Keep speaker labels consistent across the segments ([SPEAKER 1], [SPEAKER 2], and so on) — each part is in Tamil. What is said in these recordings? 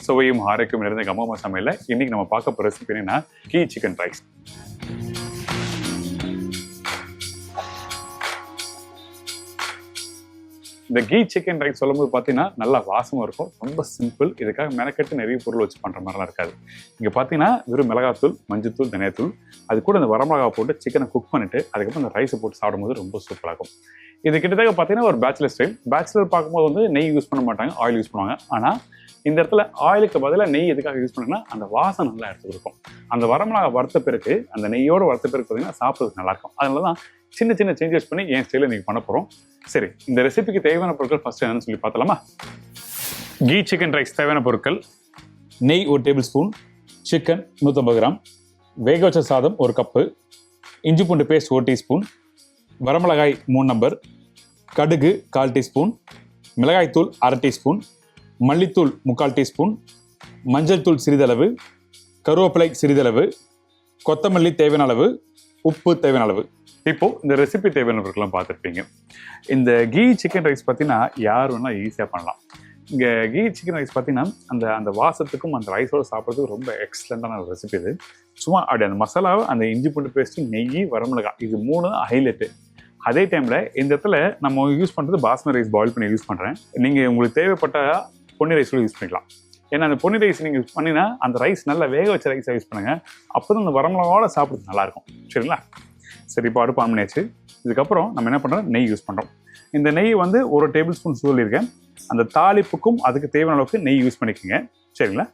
[SPEAKER 1] சுவையும் ஆரோக்கியம் நிறைந்த கம்மம்மா சமையல்ல இன்னைக்கு நம்ம பார்க்க போற ரெசிபி என்னன்னா கீ சிக்கன் ரைஸ். இந்த கீ சிக்கன் ரைஸ் சொல்லும்போது பார்த்தீங்கன்னா நல்லா வாசமாக இருக்கும், ரொம்ப சிம்பிள். இதுக்காக மெனக்கெட்டு நிறைய பொருள் வச்சு பண்ணுற மாதிரிலாம் இருக்காது. இங்கே பார்த்தீங்கன்னா வெறும் மிளகாத்தூள், மஞ்சத்தூள், தனியாத்தூள், அது கூட இந்த வரமிளகா போட்டு சிக்கனை குக் பண்ணிட்டு அதுக்கப்புறம் இந்த ரைஸை போட்டு சாப்பிடும்போது ரொம்ப சூப்பராக இருக்கும். இது கிட்டத்தட்ட பார்த்தீங்கன்னா ஒரு பேச்சுலர் ஸ்டைல். பேச்சுலர் பார்க்கும்போது வந்து நெய் யூஸ் பண்ண மாட்டாங்க, ஆயில் யூஸ் பண்ணுவாங்க. ஆனால் இந்த இடத்துல ஆயிலுக்கு பதிலாக நெய் எதுக்காக யூஸ் பண்ணுங்கன்னா அந்த வாசனை நல்லா எடுத்து கொடுக்கும். அந்த வரமிளகா வறுத்த பிறகு அந்த நெய்யோடு வறுத்த பிறகு பார்த்தீங்கன்னா சாப்பிட்றதுக்கு நல்லாயிருக்கும். அதனால தான் சின்ன சின்ன சேஞ்சஸ் பண்ணி என் ஸ்டைலில் நீங்கள் பண்ண போகிறோம். சரி, இந்த ரெசிபிக்கு தேவையான பொருட்கள் ஃபர்ஸ்ட் என்னன்னு சொல்லி பார்த்தலாமா? கீ சிக்கன் ரைஸ் தேவையான பொருட்கள்: நெய் 1 டேபிள் ஸ்பூன், சிக்கன் 150 கிராம், வேக வச்ச சாதம் 1 கப்பு, இஞ்சி பூண்டு பேஸ்ட் 1 டீஸ்பூன், வரமிளகாய் 3 நம்பர், கடுகு 1/4 டீஸ்பூன், மிளகாய்த்தூள் 1/2 டீஸ்பூன், மல்லித்தூள் 3/4 டீஸ்பூன், மஞ்சள் தூள் சிறிதளவு, கருவேப்பிலை சிறிதளவு, கொத்தமல்லி தேவையான அளவு, உப்பு தேவையான அளவு. இப்போ இந்த ரெசிபி தேவையான பொருட்கள்லாம் பார்த்துருப்பீங்க. இந்த கீ சிக்கன் ரைஸ் பார்த்தீங்கன்னா யார் வேணால் ஈஸியாக பண்ணலாம். இங்கே கீ சிக்கன் ரைஸ் பார்த்தீங்கன்னா அந்த அந்த வாசத்துக்கும் அந்த ரைஸோடு சாப்பிட்றதுக்கு ரொம்ப எக்ஸலண்ட்டான ஒரு ரெசிபி இது. சும்மா அப்படி அந்த மசாலாவை, அந்த இஞ்சி பூண்டு பேஸ்ட்டு, நெய், வரமிளகாய், இது 3 தான் ஹைலைட்டு. அதே டைமில் இந்த இடத்துல நம்ம யூஸ் பண்ணுறது பாஸ்மதி ரைஸ் பாயில் பண்ணி யூஸ் பண்ணுறேன். நீங்கள் உங்களுக்கு தேவைப்பட்ட பொன்னி ரைஸ் கூட யூஸ் பண்ணிக்கலாம். ஏன்னா அந்த பொன்னி ரைஸ் நீங்கள் யூஸ் பண்ணினா அந்த ரைஸ் நல்லா வேக வச்ச ரைஸாக யூஸ் பண்ணுங்கள். அப்போ தான் அந்த வரமிளகாவோட சாப்பிட்றது நல்லாயிருக்கும். சரிங்களா? சரி, இப்போ அடுப்பு ஆன் பண்ணியாச்சு. இதுக்கப்புறம் நம்ம என்ன பண்ணுறோம், நெய் யூஸ் பண்ணுறோம். இந்த நெய் வந்து 1 டேபிள் ஸ்பூன் சொல்லியிருக்கேன். அந்த தாளிப்புக்கும் அதுக்கு தேவையான அளவுக்கு நெய் யூஸ் பண்ணிக்கோங்க. சரிங்களா?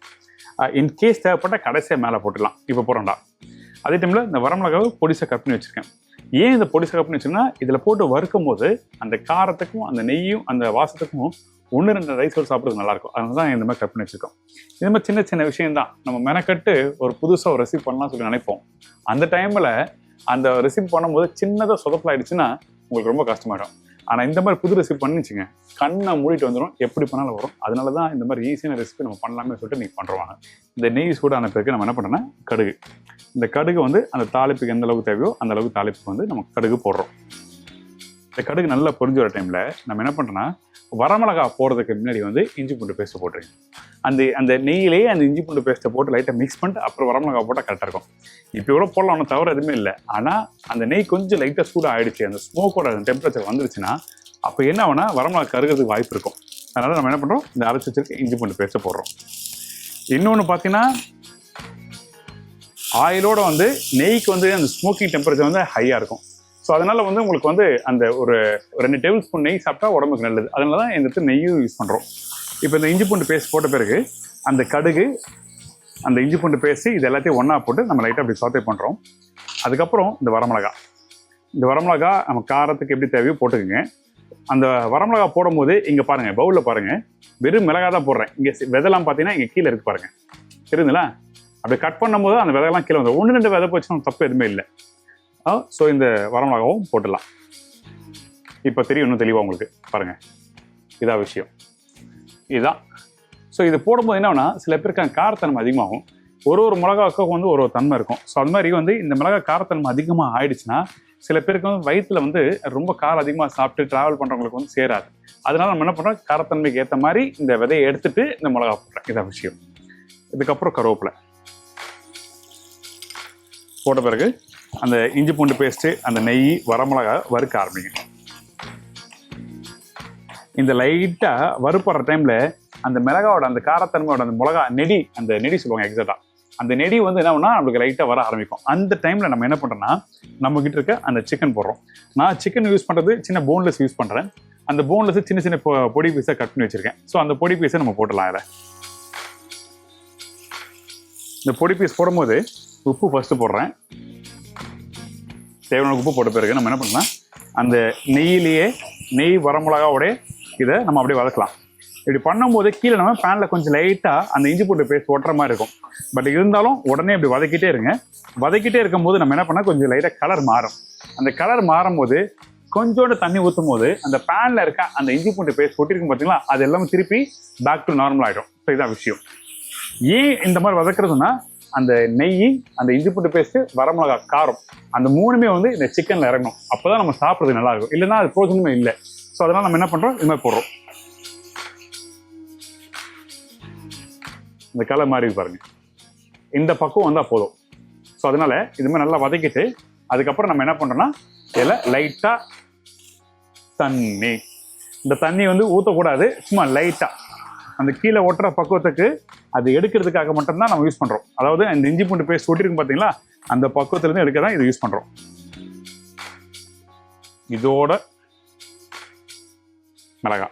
[SPEAKER 1] இன்கேஸ் தேவைப்பட்ட கடைசியாக மேலே போட்டுடலாம். இப்போ போகிறோம்டா. அதே டைமில் இந்த வரமிளகாவை பொடிசாக கட் பண்ணி வச்சுருக்கேன். ஏன் இந்த பொடிசாக கட் பண்ணி வச்சுருக்கேன்னா, இதில் போட்டு வறுக்கும் போது அந்த காரத்துக்கும் அந்த நெய்யும் அந்த வாசத்துக்கும் 1-2 ரைஸோடு சாப்பிட்றது நல்லாயிருக்கும். அதனால தான் இந்த மாதிரி கட் பண்ணி வச்சுருக்கோம். இந்த மாதிரி சின்ன சின்ன விஷயம் தான். நம்ம மெனக்கட்டு ஒரு புதுசாக ஒரு ரெசிபி பண்ணலாம் சொல்லி நினைப்போம். அந்த டைமில் அந்த ரெசிபி பண்ணும்போது சின்னதாக சொதப்பலாயிடுச்சுன்னா உங்களுக்கு ரொம்ப கஷ்டமாயிடும். ஆனால் இந்த மாதிரி புது ரெசிபி பண்ணிச்சுங்க, கண்ணை மூடிட்டு வந்துடும், எப்படி பண்ணாலும் வரும். அதனால தான் இந்த மாதிரி ஈஸியான ரெசிபி நம்ம பண்ணலாமே சொல்லிட்டு நீங்கள் பண்ணுறவாங்க. இந்த நெய் சூடான பிறகு நம்ம என்ன பண்ணுறோன்னா கடுகு. இந்த கடுகு வந்து அந்த தாளிப்புக்கு எந்த அளவுக்கு தேவையோ அந்த அளவுக்கு தாளிப்புக்கு வந்து நம்ம கடுகு போடுறோம். இந்த கடுகு நல்லா பொரிஞ்சு வர டைமில் நம்ம என்ன பண்ணுறோன்னா வரமிளகா போடுறதுக்கு முன்னாடி வந்து இஞ்சி பூண்டு பேஸ்ட்டை போட்டுருங்க. அந்த நெய்யிலேயே அந்த இஞ்சி பூண்டு பேஸ்ட்டை போட்டு லைட்டாக மிக்ஸ் பண்ணிட்டு அப்புறம் வரமிளகா போட்டால் கரெக்டாக இருக்கும். இப்போ கூட போடலாம், ஒன்றும் தவிர எதுவுமே இல்லை. ஆனால் அந்த நெய் கொஞ்சம் லைட்டாக சூடாக ஆகிடுச்சு, அந்த ஸ்மோக்கோட டெம்பரேச்சர் வந்துருச்சுன்னா அப்போ என்ன ஆகுனா வரமிளகா கருகிறதுக்கு வாய்ப்பு இருக்கும். அதனால் நம்ம என்ன பண்ணுறோம், இந்த அரைச்சி வச்சிருக்க இஞ்சி பூண்டு பேஸ்ட்டை போடுறோம். இன்னொன்று பார்த்தீங்கன்னா ஆயிலோட வந்து நெய்க்கு வந்து அந்த ஸ்மோக்கிங் டெம்பரேச்சர் வந்து ஹையாக இருக்கும். ஸோ அதனால் வந்து உங்களுக்கு வந்து அந்த ஒரு 2 டேபிள் ஸ்பூன் நெய் சாப்பிட்டா உடம்புக்கு நல்லது. அதனால தான் இந்த இடத்துல நெய்யும் யூஸ் பண்ணுறோம். இப்போ இந்த இஞ்சி பூண்டு பேஸ்ட் போட்ட பிறகு அந்த கடுகு, அந்த இஞ்சி பூண்டு பேஸ்ட்டு, இது எல்லாத்தையும் ஒன்றா போட்டு நம்ம லைட்டாக அப்படி சாத்தே பண்ணுறோம். அதுக்கப்புறம் இந்த வரமிளகா நம்ம காரத்துக்கு எப்படி தேவையோ போட்டுக்குங்க. அந்த வரமிளகா போடும் போது இங்கே பாருங்கள், பவுலில் பாருங்கள், வெறும் மிளகா தான் போடுறேன். இங்கே விதெல்லாம் பார்த்தீங்கன்னா இங்கே கீழே இருக்கு பாருங்கள், தெரியுதுங்களா? அப்படி கட் பண்ணும்போது அந்த விதைலாம் கீழே வந்து 1-2 விதை போச்சுன்னா தப்பு எதுவுமே இல்லை. ஸோ இந்த வரமிளகாவும் போட்டுடலாம். இப்போ தெரியும் இன்னும் தெளிவாக உங்களுக்கு பாருங்கள், இதான் விஷயம், இதுதான். ஸோ இது போடும்போது என்னன்னா சில பேருக்கு காரத்தன்மை அதிகமாகும். ஒரு மிளகாவுக்கும் வந்து ஒரு தன்மை இருக்கும். ஸோ அது மாதிரி வந்து இந்த மிளகா காரத்தன்மை அதிகமாக ஆயிடுச்சுன்னா சில பேருக்கு வந்து வயிற்றில் வந்து ரொம்ப காரம் அதிகமாக சாப்பிட்டு ட்ராவல் பண்ணுறவங்களுக்கு வந்து சேராது. அதனால நம்ம என்ன பண்ணுறோம், காரத்தன்மைக்கு ஏற்ற மாதிரி இந்த விதையை எடுத்துட்டு இந்த மிளகா போடுறேன். இதான் விஷயம். இதுக்கப்புறம் கருவேப்பிலை போட்ட பிறகு அந்த இஞ்சி பூண்டு பேஸ்ட்டு, அந்த நெய், வரமிளகா வறுக்க ஆரம்பிங்க. இந்த லைட்டாக வறுப்படுற டைமில் அந்த மிளகாவோட அந்த காரத்தன்மையோட அந்த மிளகா நெடி, அந்த நெடி சொல்லுவாங்க எக்ஸாக்டாக, அந்த நெடி வந்து என்ன பண்ணால் நம்மளுக்கு லைட்டாக வர ஆரம்பிக்கும். அந்த டைமில் நம்ம என்ன பண்ணுறோன்னா நம்மக்கிட்ட இருக்க அந்த சிக்கன் போடுறோம். நான் சிக்கன் யூஸ் பண்ணுறது சின்ன போன்லெஸ் யூஸ் பண்ணுறேன். அந்த போன்லெஸ் சின்ன சின்ன பொடி பீஸாக கட் பண்ணி வச்சுருக்கேன். ஸோ அந்த பொடி பீஸை நம்ம போட்டுடலாம். அதில் இந்த பொடி பீஸ் போடும்போது உப்பு ஃபஸ்ட்டு போடுறேன். தேவையான உப்பு போட்ட பிறகு நம்ம என்ன பண்ணலாம், அந்த நெய்யிலேயே நெய் வரமிளகாவோட இதை நம்ம அப்படியே வதக்கலாம். இப்படி பண்ணும்போது கீழே நம்ம பேனில் கொஞ்சம் லைட்டாக அந்த இஞ்சி பூண்டு பேஸ்ட் ஒட்டுற மாதிரி இருக்கும். பட் இருந்தாலும் உடனே இப்படி வதக்கிட்டே இருங்க. வதக்கிட்டே இருக்கும்போது நம்ம என்ன பண்ணால் கொஞ்சம் லைட்டாக கலர் மாறும். அந்த கலர் மாறும்போது கொஞ்சோண்டு தண்ணி ஊற்றும் போது அந்த பேனில் இருக்க அந்த இஞ்சி பூண்டு பேஸ்ட் ஒட்டிருக்கும் பார்த்தீங்களா, அது எல்லாமே திருப்பி பேக் டு நார்மல் ஆகிடும். ஸோ இதான் விஷயம். ஏன் இந்த மாதிரி வதக்குறதுன்னா அந்த நெய், அந்த இஞ்சி பூண்டு பேஸ்ட்டு, வரமிளகா காரம், அந்த 3மே வந்து இந்த சிக்கனில் இறங்கணும். அப்போ தான் நம்ம சாப்பிட்றது நல்லா இருக்கும். இல்லைன்னா அது பிரோஜனமே இல்லை. ஸோ அதனால் நம்ம என்ன பண்ணுறோம், இது மாதிரி போடுறோம். இந்த கலர் மாதிரி பாருங்க, இந்த பக்கம் வந்தால் போதும். ஸோ அதனால இது மாதிரி நல்லா வதக்கிட்டு அதுக்கப்புறம் நம்ம என்ன பண்ணுறோம்னா இதில் லைட்டாக தண்ணி, இந்த தண்ணி வந்து ஊற்றக்கூடாது, சும்மா லைட்டாக அந்த கீழே ஒட்டுற பக்குவத்துக்கு அது எடுக்கிறதுக்காக மட்டும்தான் நம்ம யூஸ் பண்ணுறோம். அதாவது இந்த இஞ்சி பூண்டு பேஸ்ட் ஒட்டிருக்கும் பார்த்தீங்களா, அந்த பக்குவத்துலேருந்து எடுக்க தான் இது யூஸ் பண்ணுறோம். இதோட மிளகா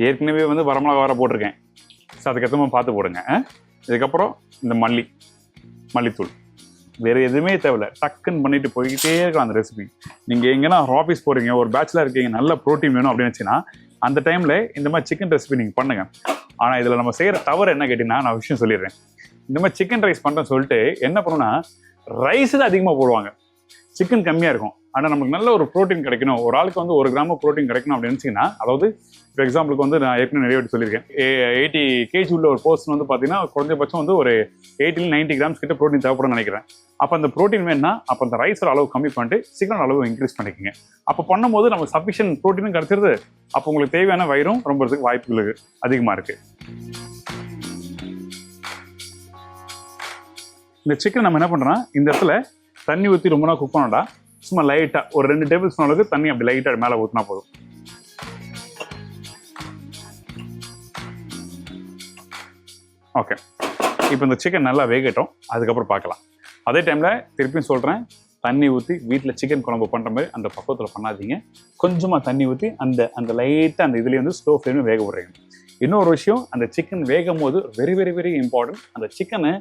[SPEAKER 1] ஏற்கனவே வந்து வரமிளகா வர போட்டிருக்கேன். ஸோ அதுக்கேற்ற பார்த்து போடுங்க. இதுக்கப்புறம் இந்த மல்லித்தூள், வேறு எதுவுமே தேவையில்லை, டக்குன்னு பண்ணிட்டு போய்கிட்டே இருக்கலாம் அந்த ரெசிபி. நீங்கள் எங்கன்னா ஆஃபீஸ் போகிறீங்க, ஒரு பேச்சுலர் இருக்கீங்க, நல்ல ப்ரோட்டீன் வேணும் அப்படின்னு வச்சுன்னா அந்த டைமில் இந்த மாதிரி சிக்கன் ரெசிபி நீங்கள் பண்ணுங்கள். ஆனால் இதில் நம்ம செய்கிற தவறு என்ன கேட்டிங்கன்னா, நான் விஷயம் சொல்லிடுறேன். இந்த மாதிரி சிக்கன் ரைஸ் பண்ணுறேன்னு சொல்லிட்டு என்ன பண்ணுன்னா ரைஸ் தான் அதிகமாக போடுவாங்க, சிக்கன் கம்மியாக இருக்கும். ஆனால் நமக்கு நல்ல ஒரு ப்ரோட்டீன் கிடைக்கணும், ஒரு ஆளுக்கு வந்து 1 கிராம் ப்ரோட்டீன் கிடைக்கணும் அப்படின்னு நினச்சிங்கன்னா, அதாவது ஃபார் எக்ஸாம்பிளுக்கு வந்து நான் ஏற்கனவே நிறைய சொல்லியிருக்கேன், 80 kg உள்ள ஒரு பர்சன் வந்து பார்த்தீங்கன்னா குறைஞ்சபட்சம் வந்து ஒரு 80-90 கிராம்ஸ் கிட்ட ப்ரோட்டீன் தேவைப்படும் நினைக்கிறேன். அப்போ அந்த ப்ரோட்டீன் வேணும்னா அப்போ அந்த ரைஸோட அளவு கம்மி பண்ணிட்டு சிக்கனோட அளவு இன்க்ரீஸ் பண்ணிக்கோங்க. அப்போ பண்ணும்போது நம்ம சஃபிஷியன்ட் ப்ரோட்டீனும் கிடைச்சிருது, அப்போ உங்களுக்கு தேவையான வயிறும் ரொம்பறதுக்கு வாய்ப்புகள் அதிகமாக இருக்குது. இந்த சிக்கன் நம்ம என்ன பண்ணுறோம்னா இந்த இடத்துல தண்ணி ஊற்றி ரொம்ப நாள் குக் பண்ணோம்டா, சும்மா லைட்டாக ஒரு 2 டேபிள் ஸ்பூன் அளவுக்கு தண்ணி அப்படி லைட்டாக மேலே ஊற்றினா போதும். ஓகே, இப்போ இந்த சிக்கன் நல்லா வேகட்டும், அதுக்கப்புறம் பார்க்கலாம். அதே டைமில் திருப்பியும் சொல்கிறேன், தண்ணி ஊற்றி வீட்டில் சிக்கன் குழம்பு பண்ணுற மாதிரி அந்த பக்கத்தில் பண்ணாதீங்க. கொஞ்சமாக தண்ணி ஊற்றி அந்த லைட்டாக அந்த இதுலேயே வந்து ஸ்லோ ஃப்ளேமில் வேக விடுறீங்க. இன்னொரு விஷயம், அந்த சிக்கன் வேகும் போது வெரி வெரி வெரி இம்பார்ட்டன்ட், அந்த சிக்கனை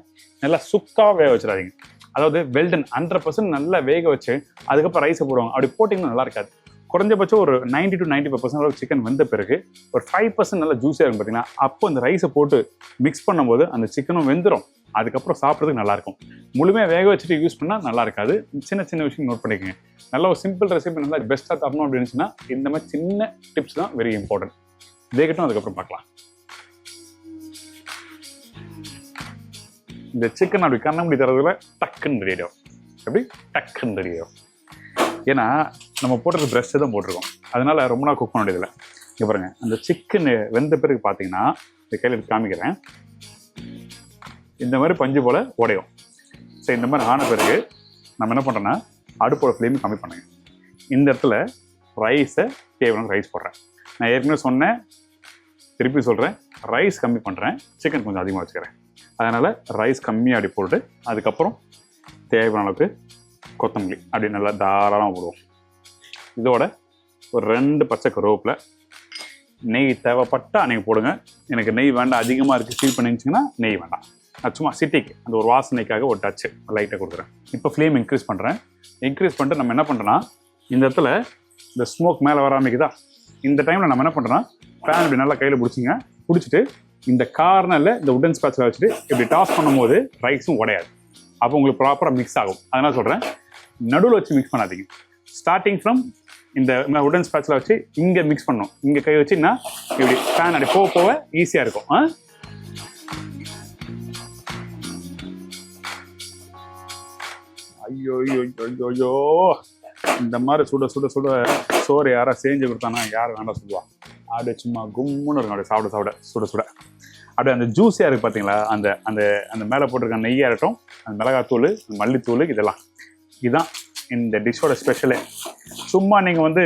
[SPEAKER 1] நல்லா சுக்காக வேக வச்சிடாதீங்க. அதாவது வெல்டன் 100% நல்லா வேக வச்சு அதுக்கப்புறம் ரைஸை போடுவாங்க, அப்படி போட்டிங்கன்னா நல்லா இருக்காது. குறைஞ்சபட்சம் ஒரு 90 to 95% அளவுக்கு சிக்கன் வெந்த பிறகு ஒரு 5% நல்லா ஜூஸியாக இருக்கும் பார்த்தீங்கன்னா, அப்போ அந்த ரைஸை போட்டு மிக்ஸ் பண்ணும்போது அந்த சிக்கனும் வெந்துடும், அதுக்கப்புறம் சாப்பிட்றதுக்கு நல்லாயிருக்கும். முழுமையாக வேக வச்சுட்டு யூஸ் பண்ணால் நல்லா இருக்காது. சின்ன சின்ன விஷயம் நோட் பண்ணிக்கோங்க. நல்ல ஒரு சிம்பிள் ரெசிபி நல்லா பெஸ்ட்டாக தரணும் அப்படின்னு இருந்துச்சுன்னா இந்த மாதிரி சின்ன டிப்ஸ் தான் வெரி இம்பார்ட்டன்ட். வேகட்டும், அதுக்கப்புறம் பார்க்கலாம். இந்த சிக்கன் அப்படி கண்ணாமூடி தரதுல டக்குன்னு ரெடி ஆகும். எப்படி டக்குன்னு ரெடி ஆகும்? ஏன்னா நம்ம போடுறது பிரஸ்ட்டு தான் போட்டிருக்கோம், அதனால ரொம்ப நாள் குக் பண்ண வேண்டியதில்லை. இங்கே பாருங்க, அந்த சிக்கன் வெந்த பிறகு பார்த்தீங்கன்னா இந்த கையில் எடுத்து காமிக்கிறேன், இந்த மாதிரி பஞ்சு போல் உடையும். சரி, இந்த மாதிரி ஆன பிறகு நம்ம என்ன பண்ணுறோன்னா அடுப்போட ஃப்ளேம் கம்மி பண்ணுங்க. இந்த இடத்துல ரைஸை தேவையான ரைஸ் போடுறேன். நான் ஏற்கனவே சொன்னேன், திருப்பி சொல்கிறேன், ரைஸ் கம்மி பண்ணுறேன், சிக்கன் கொஞ்சம் அதிகமாக வச்சுக்கிறேன். அதனால் ரைஸ் கம்மியாக அப்படி போட்டு அதுக்கப்புறம் தேவையான அளவுக்கு கொத்தமல்லி அப்படி நல்லா தாராளமாக போடுவோம். இதோட ஒரு 2 பச்சை கருவேப்பிலை, நெய் தேவைப்பட்டால் நீங்கள் போடுங்க. எனக்கு நெய் வேண்டாம், அதிகமாக இருக்குது ஃபீல் பண்ணிச்சிங்கன்னா நெய் வேண்டாம், நான் சும்மா சிட்டிக்கு அந்த ஒரு வாசனைக்காக ஒரு டச்சு லைட்டாக கொடுக்குறேன். இப்போ ஃப்ளேம் இன்க்ரீஸ் பண்ணுறேன். இன்க்ரீஸ் பண்ணிட்டு நம்ம என்ன பண்ணுறோன்னா இந்த இடத்துல இந்த ஸ்மோக் மேலே வராமிக்குதா, இந்த டைமில் நம்ம என்ன பண்ணுறோன்னா ஃபேன் இப்படி நல்லா கையில் பிடிச்சிங்க, பிடிச்சிட்டு இந்த கார்னரில் இந்த உடன் ஸ்பேட்சில் வச்சுட்டு இப்படி டாஸ் பண்ணும்போது ரைஸும் உடையாது, அப்போ உங்களுக்கு ப்ராப்பராக மிக்ஸ் ஆகும். அதனால் சொல்கிறேன், நடுவில் வச்சு மிக்ஸ் பண்ணாதீங்க. ஸ்டார்டிங் ஃப்ரம் இந்த உடன் ஸ்பேட்சில் வச்சு இங்கே மிக்ஸ் பண்ணணும், இங்கே கை வச்சுன்னா இப்படி ஃபேன் அப்படி போக போக ஈஸியாக இருக்கும். ஐயோ ஐயோ ஐயோ ஐயோ, இந்த மாதிரி சுட சுட சுட சோறு யாராவது செஞ்சு கொடுத்தானா யார் வேண்டாம் சொல்லுவா. அப்படியே சும்மா கும்முன்னு இருக்கும், அப்படியே சாப்பிட சாப்பிட சுட சுட அப்படியே அந்த ஜூஸியாக இருக்குது பார்த்தீங்களா, அந்த அந்த அந்த மேலே போட்டிருக்க நெய்யாக இருக்கட்டும், அந்த மிளகாத்தூள், மல்லித்தூள், இதுதான் இந்த டிஷ்ஷோட ஸ்பெஷலே. சும்மா நீங்கள் வந்து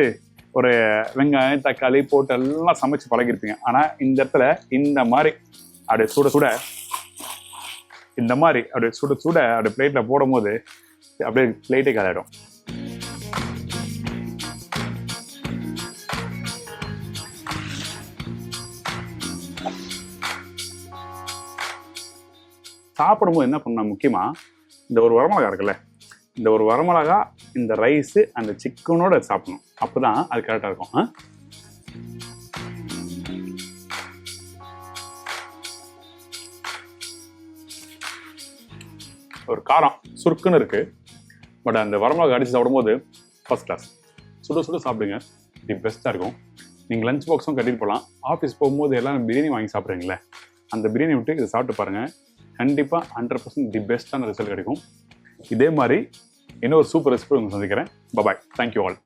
[SPEAKER 1] ஒரு வெங்காயம் தக்காளி போட்டு எல்லாம் சமைச்சு பழகிருப்பீங்க. ஆனால் இந்த இடத்துல இந்த மாதிரி அப்படியே சுட சுட இந்த மாதிரி அப்படியே சுட சுட அப்படியே பிளேட்டில் போடும் போது அப்படியே பிளேட்டே காலிடும். சாப்பிடும்போது என்ன பண்ண முக்கியமாக இந்த ஒரு வரமிளகா இருக்குல்ல, இந்த ஒரு வரமிளகா இந்த ரைஸு அந்த சிக்கனோட சாப்பிடணும், அப்போ தான் அது கரெக்டாக இருக்கும். ஒரு காரம் சுருக்குன்னு இருக்குது, பட் அந்த வரமிளகா அடித்து சாப்பிடும்போது ஃபர்ஸ்ட் கிளாஸ். சுட சுட சாப்பிடுங்க, இது பெஸ்ட்டாக இருக்கும். நீங்கள் லஞ்ச் பாக்ஸும் கட்டிட்டு போகலாம். ஆஃபீஸ் போகும்போது எல்லாம் பிரியாணி வாங்கி சாப்பிட்றீங்களே, அந்த பிரியாணி விட்டு இதை சாப்பிட்டு பாருங்கள், கண்டிப்பாக 100% தி பெஸ்ட்டான ரிசல்ட் கிடைக்கும். இதே மாதிரி இன்னொரு சூப்பர் ரெசிபி உங்களுக்கு சந்திக்கிறேன். பாய், தேங்க்யூ ஆல்.